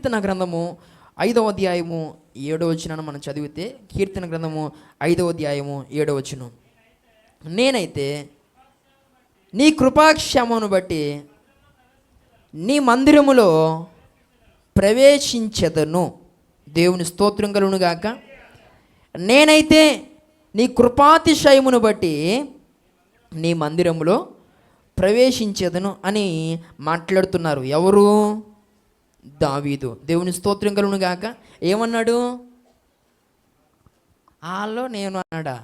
కీర్తన గ్రంథము 5వ అధ్యాయము 7వ వచనాన్ని మనం చదివితే, కీర్తన గ్రంథము 5వ అధ్యాయము 7వ వచనం, నేనైతే నీ కృపాక్షేమమును బట్టి నీ మందిరములో ప్రవేశించెదను. దేవుని స్తోత్రం కలుగును గాక. నేనైతే నీ కృపాతిశయమును బట్టి నీ మందిరములో ప్రవేశించెదను అని మాట్లాడుతున్నారు. ఎవరు? దావీదు. దేవుని స్తోత్రం కలుగును గాక. ఏమన్నాడు? వాళ్ళలో నేను అన్నాడా?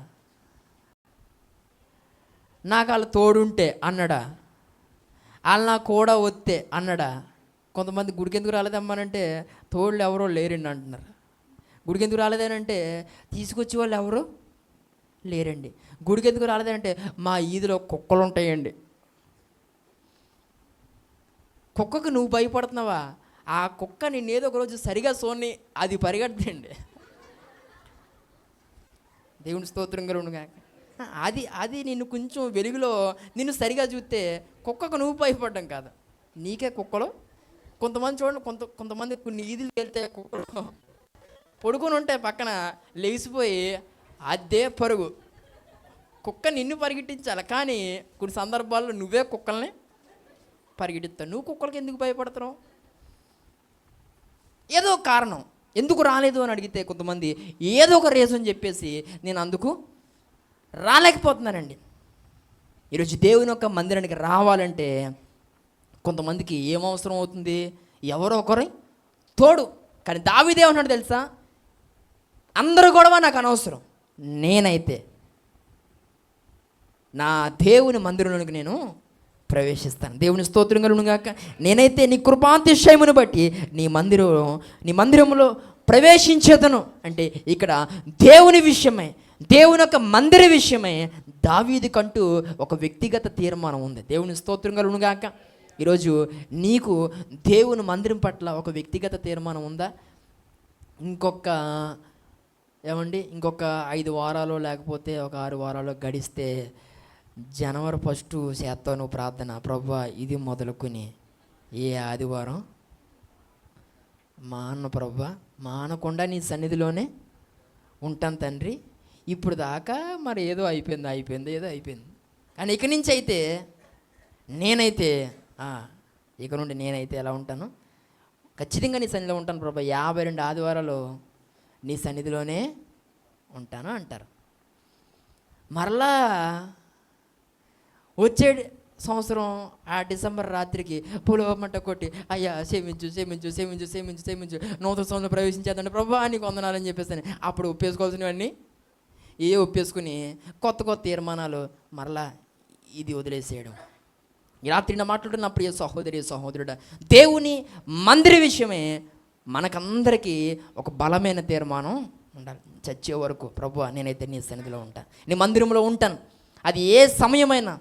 నాకు వాళ్ళు తోడుంటే అన్నాడా? వాళ్ళు నా కూడా వస్తే అన్నాడా? కొంతమంది గుడికి ఎందుకు రాలేదమ్మానంటే తోళ్ళు ఎవరో లేరండి అంటున్నారు. గుడికి ఎందుకు రాలేదనంటే తీసుకొచ్చే వాళ్ళు ఎవరు లేరండి. గుడికి ఎందుకు రాలేదంటే మా ఈదిలో కుక్కలు ఉంటాయండి. కుక్కకు నువ్వు భయపడుతున్నావా? ఆ కుక్క నిన్నేదో ఒక రోజు సరిగా సోని అది పరిగెడుతుందండి. దేవుని స్తోత్రం కలుగును గాక. అది నిన్ను కొంచెం వెలుగులో నిన్ను సరిగా చూస్తే కుక్కకు నువ్వు భయపడ్డం కాదు, నీకే కుక్కలు. కొంతమంది చూడండి, కొంతమంది కొన్ని ఈదులు వెళ్తే కుక్కలు పడుకొని ఉంటాయి పక్కన, లేచిపోయి అదే పరుగు. కుక్క నిన్ను పరిగెట్టించాలి, కానీ కొన్ని సందర్భాల్లో నువ్వే కుక్కల్ని పరిగెట్టిస్తావు. నువ్వు కుక్కలకి ఎందుకు భయపడతావు? ఏదో కారణం ఎందుకు రాలేదు అని అడిగితే కొంతమంది ఏదో ఒక రీజన్ చెప్పేసి నేను అందుకు రాలేకపోతున్నానండి. ఈరోజు దేవుని యొక్క మందిరానికి రావాలంటే కొంతమందికి ఏమవసరం అవుతుంది? ఎవరో ఒకరి తోడు. కానీ దావీదు ఏమన్నాడు తెలుసా? అందరూ గొడవ నాకు అనవసరం, నేనైతే నా దేవుని మందిరంలోనికి నేను ప్రవేశిస్తాను. దేవుని స్తోత్రం కలుగును గాక. నేనైతే నీ కృపాతిశయమును బట్టి నీ మందిరములో ప్రవేశించేదను. అంటే ఇక్కడ దేవుని విషయమై, దేవుని యొక్క మందిర విషయమై దావీదుకంటూ ఒక వ్యక్తిగత తీర్మానం ఉంది. దేవుని స్తోత్రం కలుగును గాక. ఈరోజు నీకు దేవుని మందిరం పట్ల ఒక వ్యక్తిగత తీర్మానం ఉందా? ఇంకొక 5 వారాలు లేకపోతే ఒక 6 వారాలు గడిస్తే జనవరి 1 చేస్తాను ప్రార్థన, ప్రభువా ఇది మొదలుకొని ఏ ఆదివారం ప్రభువా మానకుండా నీ సన్నిధిలోనే ఉంటాను తండ్రి. ఇప్పుడు దాకా మరి ఏదో అయిపోయింది. కానీ ఇక నుంచి అయితే నేనైతే ఇక నుండి నేనైతే ఎలా ఉంటాను? ఖచ్చితంగా నీ సన్నిధిలో ఉంటాను ప్రభువా, 52 ఆదివారాలు నీ సన్నిధిలోనే ఉంటాను అంటారు. మరలా వచ్చే సంవత్సరం ఆ డిసెంబర్ రాత్రికి పులవమంట కొట్టి, అయ్యా క్షమించు నూతన సంవత్సరం ప్రవేశించేదండి ప్రభువా నీకు వందనాలని చెప్పేసి అప్పుడు ఒప్పేసుకోవాల్సినవన్నీ ఒప్పేసుకుని కొత్త తీర్మానాలు మరలా ఇది వదిలేసేయడం. ఈ రాత్రి నా మాట్లాడుతున్న ప్రియ సహోదరుడా, దేవుని మందిర విషయమే మనకందరికీ ఒక బలమైన తీర్మానం ఉండాలి. చచ్చే వరకు ప్రభువా నేనైతే నీ సన్నిధిలో ఉంటాను, నీ మందిరంలో ఉంటాను. అది ఏ సమయమైనా,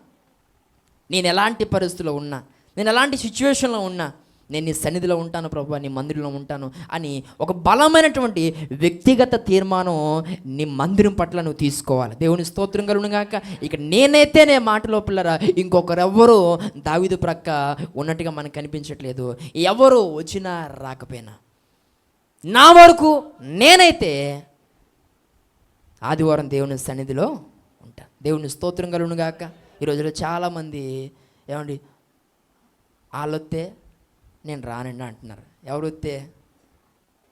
నేను ఎలాంటి పరిస్థితుల్లో ఉన్నా, నేను ఎలాంటి సిచ్యువేషన్లో ఉన్నా, నేను నీ సన్నిధిలో ఉంటాను ప్రభువా, నీ మందిరంలో ఉంటాను అని ఒక బలమైనటువంటి వ్యక్తిగత తీర్మానం నీ మందిరం పట్ల నువ్వు తీసుకోవాలి. దేవుని స్తోత్రం కలుగును గాక. ఇక నేనైతే నే మాటలో పిల్లరా ఇంకొకరెవ్వరూ దావీదు ప్రక్క ఉన్నట్టుగా మనకు కనిపించట్లేదు. ఎవరు వచ్చినా రాకపోయినా నా వరకు నేనైతే ఆదివారం దేవుని సన్నిధిలో ఉంటా. దేవుని స్తోత్రం కలుగును గాక. ఈ రోజులో చాలామంది ఏమండి వాళ్ళొస్తే నేను రానండి అంటున్నారు. ఎవరు వస్తే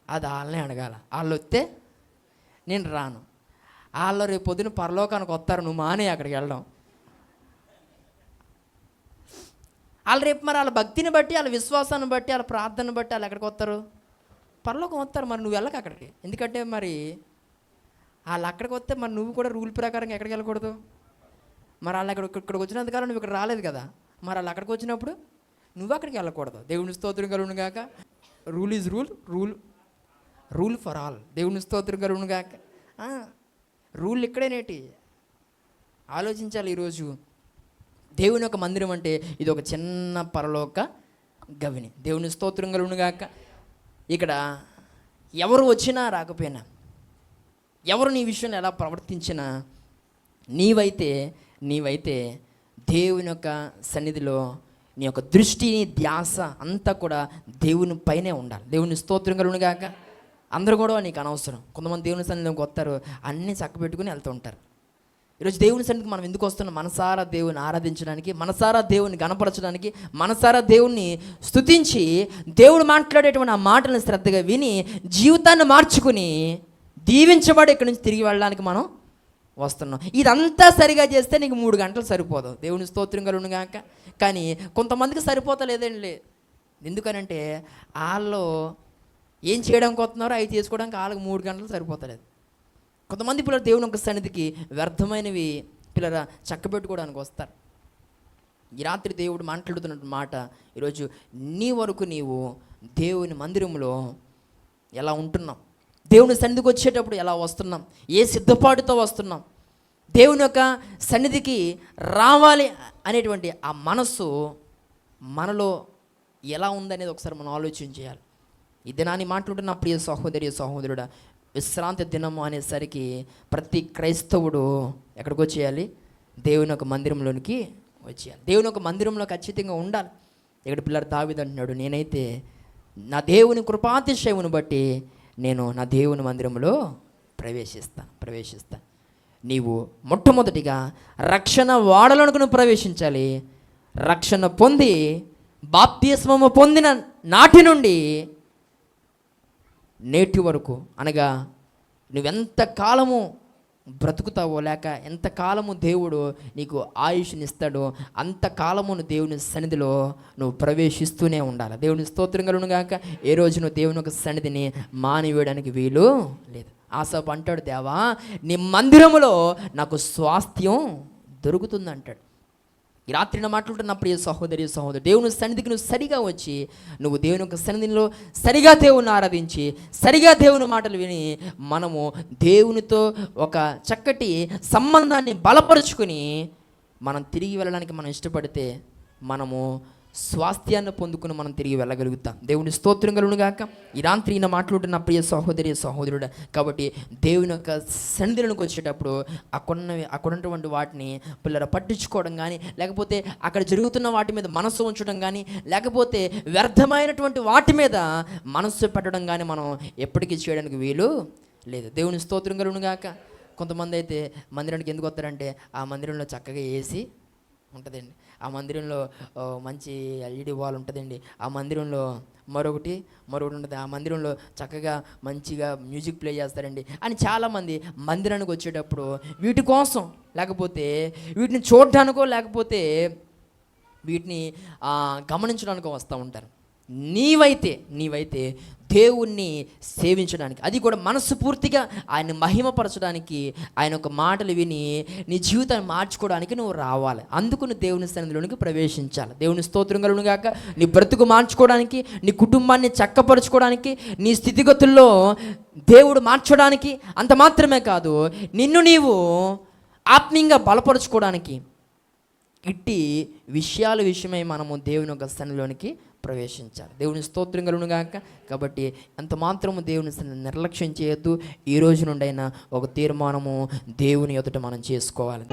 అది వాళ్ళనే అడగాల. వాళ్ళు వస్తే నేను రాను. వాళ్ళు రేపు పొద్దున పరలోకానికి వస్తారు, నువ్వు మానే అక్కడికి వెళ్ళడం. వాళ్ళు రేపు మరి వాళ్ళ భక్తిని బట్టి, వాళ్ళ విశ్వాసాన్ని బట్టి, వాళ్ళ ప్రార్థనను బట్టి వాళ్ళు ఎక్కడికి వస్తారు? పరలోకం వస్తారు. మరి నువ్వు వెళ్ళక అక్కడికి. ఎందుకంటే మరి వాళ్ళు అక్కడికి వస్తే మరి నువ్వు కూడా రూల్ ప్రకారంగా ఎక్కడికి వెళ్ళకూడదు. మరి వాళ్ళు ఇక్కడికి వచ్చినంతకాలం నువ్వు ఇక్కడ రాలేదు కదా, మరి వాళ్ళు అక్కడికి వచ్చినప్పుడు నువ్వు అక్కడికి వెళ్ళకూడదు. దేవుని స్తోత్రం కలుగును గాక. Rule is rule for all. దేవుని స్తోత్రం కలుగును గాక. రూల్ ఇక్కడేనేటి ఆలోచించాలి. ఈరోజు దేవుని యొక్క మందిరం అంటే ఇది ఒక చిన్న పరలోక గవిని. దేవుని స్తోత్రం కలుగును గాక. ఇక్కడ ఎవరు వచ్చినా రాకపోయినా, ఎవరు నీ విషయంలో ఎలా ప్రవర్తించినా, నీవైతే దేవుని యొక్క సన్నిధిలో నీ యొక్క దృష్టి, ధ్యాస అంతా కూడా దేవుని పైనే ఉండాలి. దేవుని స్తోత్రం కలుగునుగాక. అందరూ కూడా నీకు అనవసరం. కొంతమంది దేవుని సన్నిధిలోకి వస్తారు, అన్నీ చక్కబెట్టుకుని వెళ్తూ ఉంటారు. ఈరోజు దేవుని సన్నిధికి మనం ఎందుకు వస్తున్నాం? మనసారా దేవుని ఆరాధించడానికి, మనసారా దేవుని గణపరచడానికి, మనసారా దేవుణ్ణి స్తుతించి దేవుడు మాట్లాడేటువంటి ఆ మాటలను శ్రద్ధగా విని జీవితాన్ని మార్చుకుని దీవించబడి ఇక్కడి నుంచి తిరిగి వెళ్ళడానికి మనం వస్తున్నాం. ఇదంతా సరిగా చేస్తే నీకు 3 గంటలు సరిపోదు. దేవుని స్తోత్రం కలుగునుగాక. కానీ కొంతమందికి సరిపోతలేదండి. ఎందుకనంటే వాళ్ళు ఏం చేయడానికి వస్తున్నారో అవి చేసుకోవడానికి వాళ్ళకి 3 గంటలు సరిపోతలేదు. కొంతమంది పిల్లలు దేవుని యొక్క సన్నిధికి వ్యర్థమైనవి పిల్లల చక్కబెట్టుకోవడానికి వస్తారు. ఈ రాత్రి దేవుడు మాట్లాడుతున్న మాట, ఈరోజు నీ వరకు నీవు దేవుని మందిరంలో ఎలా ఉంటున్నాం, దేవుని సన్నిధికి వచ్చేటప్పుడు ఎలా వస్తున్నాం, ఏ సిద్ధపాటుతో వస్తున్నాం, దేవుని యొక్క సన్నిధికి రావాలి అనేటువంటి ఆ మనస్సు మనలో ఎలా ఉందనేది ఒకసారి మనం ఆలోచన చేయాలి. ఈ దినాన్ని మాట్లాడుతున్న ప్రియ సహోదరి సహోదరుడా, విశ్రాంతి దినము అనేసరికి ప్రతి క్రైస్తవుడు ఎక్కడికి వచ్చేయాలి? దేవుని యొక్క మందిరంలోనికి వచ్చేయాలి. దేవుని యొక్క మందిరంలో ఖచ్చితంగా ఉండాలి. ఇక్కడ పిల్లలు దావీదు అంటున్నాడు, నేనైతే నా దేవుని కృపాతిశయమును బట్టి నేను నా దేవుని మందిరంలో ప్రవేశిస్తాను. నీవు మొట్టమొదటిగా రక్షణ వాడలోనికి నువ్వు ప్రవేశించాలి. రక్షణ పొంది బాప్తిస్మము పొందిన నాటి నుండి నేటి వరకు, అనగా నువ్వెంత కాలము బ్రతుకుతావో, లేక ఎంతకాలము దేవుడు నీకు ఆయుష్నిస్తాడో అంతకాలము నువ్వు దేవుని సన్నిధిలో నువ్వు ప్రవేశిస్తూనే ఉండాలి. దేవుని స్తోత్రం కలుగునుగాక. ఏ రోజు నువ్వు దేవుని యొక్క సన్నిధిని మానివేయడానికి వీలు లేదు. ఆసాపు అంటాడు, దేవా నీ మందిరములో నాకు స్వాస్థ్యం దొరుకుతుంది అంటాడు. ఈ రాత్రిన మాట్లాడుతున్న ప్రియ సహోదరి సహోదరు, దేవుని సన్నిధికి నువ్వు సరిగా వచ్చి నువ్వు దేవుని యొక్క సన్నిధిలో సరిగా దేవుని ఆరాధించి సరిగా దేవుని మాటలు విని మనము దేవునితో ఒక చక్కటి సంబంధాన్ని బలపరుచుకొని మనం తిరిగి వెళ్ళడానికి మనం ఇష్టపడితే మనము స్వాస్థ్యాన్ని పొందుకుని మనం తిరిగి వెళ్ళగలుగుతాం. దేవుని స్తోత్రం కలుగునుగాక. ఈ రాత్రి ఈయన మాట్లాడుతున్న ప్రియ సహోదరి సహోదరుడు, కాబట్టి దేవుని యొక్క సన్నిధిలోకి వచ్చేటప్పుడు అక్కడున్నటువంటి వాటిని పిల్లలు పట్టించుకోవడం కానీ, లేకపోతే అక్కడ జరుగుతున్న వాటి మీద మనస్సు ఉంచడం కానీ, లేకపోతే వ్యర్థమైనటువంటి వాటి మీద మనస్సు పెట్టడం కానీ మనం ఎప్పటికీ చేయడానికి వీలు లేదు. దేవుని స్తోత్రం కలుగునుగాక. కొంతమంది అయితే మందిరానికి ఎందుకు వస్తారంటే ఆ మందిరంలో చక్కగా ఏసీ ఉంటుందండి, ఆ మందిరంలో మంచి ఎల్ఈడి వాల్ ఉంటుందండి, ఆ మందిరంలో మరొకటి ఉంటుంది, ఆ మందిరంలో చక్కగా మంచిగా మ్యూజిక్ ప్లే చేస్తారండి అని చాలామంది మందిరానికి వచ్చేటప్పుడు వీటి కోసం, లేకపోతే వీటిని చూడడానికో, లేకపోతే వీటిని గమనించడానికో వస్తూ ఉంటారు. నీవైతే దేవుణ్ణి సేవించడానికి, అది కూడా మనస్సు పూర్తిగా ఆయన మహిమపరచడానికి, ఆయన ఒక మాటలు విని నీ జీవితాన్ని మార్చుకోవడానికి నువ్వు రావాలి. అందుకు నువ్వు దేవుని సన్నిధిలోనికి ప్రవేశించాలి. దేవుని స్తోత్రం కలుగునుగాక. నీ బ్రతుకు మార్చుకోవడానికి, నీ కుటుంబాన్ని చక్కపరుచుకోవడానికి, నీ స్థితిగతుల్లో దేవుడు మార్చడానికి, అంత మాత్రమే కాదు నిన్ను నీవు ఆత్మీయంగా బలపరుచుకోవడానికి, ఇట్టి విషయమై మనము దేవుని యొక్క సన్నిధిలోనికి ప్రవేశించాలి. దేవుని స్తోత్రం కలుగునుగాక. కాబట్టి ఎంత మాత్రము దేవుని నిర్లక్ష్యం చేయొద్దు. ఈ రోజు నుండైనా ఒక తీర్మానము దేవుని ఎదుట మనం చేసుకోవాలి.